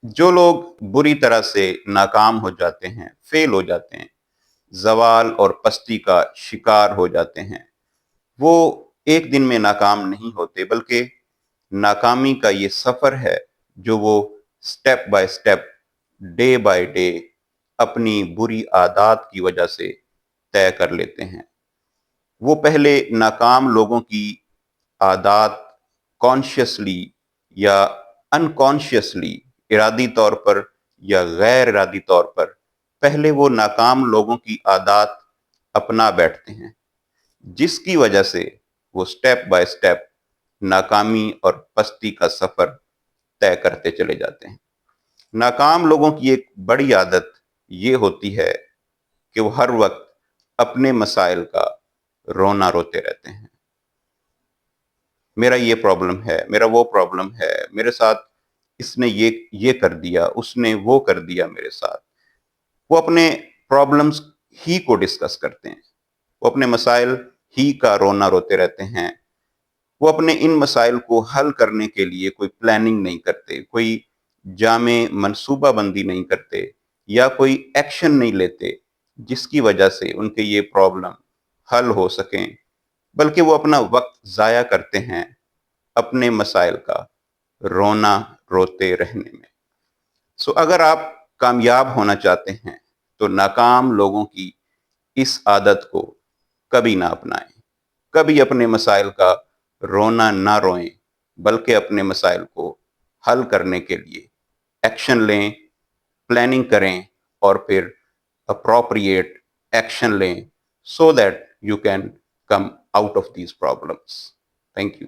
جو لوگ بری طرح سے ناکام ہو جاتے ہیں، فیل ہو جاتے ہیں، زوال اور پستی کا شکار ہو جاتے ہیں، وہ ایک دن میں ناکام نہیں ہوتے، بلکہ ناکامی کا یہ سفر ہے جو وہ step by step, day by day اپنی بری عادات کی وجہ سے طے کر لیتے ہیں۔ وہ پہلے ناکام لوگوں کی عادات کانشیسلی یا انکانشیسلی، ارادی طور پر یا غیر ارادی طور پر، پہلے وہ ناکام لوگوں کی عادات اپنا بیٹھتے ہیں، جس کی وجہ سے وہ سٹیپ بائی سٹیپ ناکامی اور پستی کا سفر طے کرتے چلے جاتے ہیں۔ ناکام لوگوں کی ایک بڑی عادت یہ ہوتی ہے کہ وہ ہر وقت اپنے مسائل کا رونا روتے رہتے ہیں۔ میرا یہ پرابلم ہے، میرا وہ پرابلم ہے، میرے ساتھ اس نے یہ کر دیا، اس نے وہ کر دیا میرے ساتھ۔ وہ اپنے پرابلمز ہی کو ڈسکس کرتے ہیں، وہ اپنے مسائل ہی کا رونا روتے رہتے ہیں۔ وہ اپنے ان مسائل کو حل کرنے کے لیے کوئی پلاننگ نہیں کرتے، کوئی جامع منصوبہ بندی نہیں کرتے، یا کوئی ایکشن نہیں لیتے جس کی وجہ سے ان کے یہ پرابلم حل ہو سکیں، بلکہ وہ اپنا وقت ضائع کرتے ہیں اپنے مسائل کا رونا روتے رہنے میں۔ اگر آپ کامیاب ہونا چاہتے ہیں تو ناکام لوگوں کی اس عادت کو کبھی نہ اپنائیں، کبھی اپنے مسائل کا رونا نہ روئیں، بلکہ اپنے مسائل کو حل کرنے کے لیے ایکشن لیں، پلاننگ کریں، اور پھر اپروپریٹ ایکشن لیں so that you can come out of these problems. Thank you.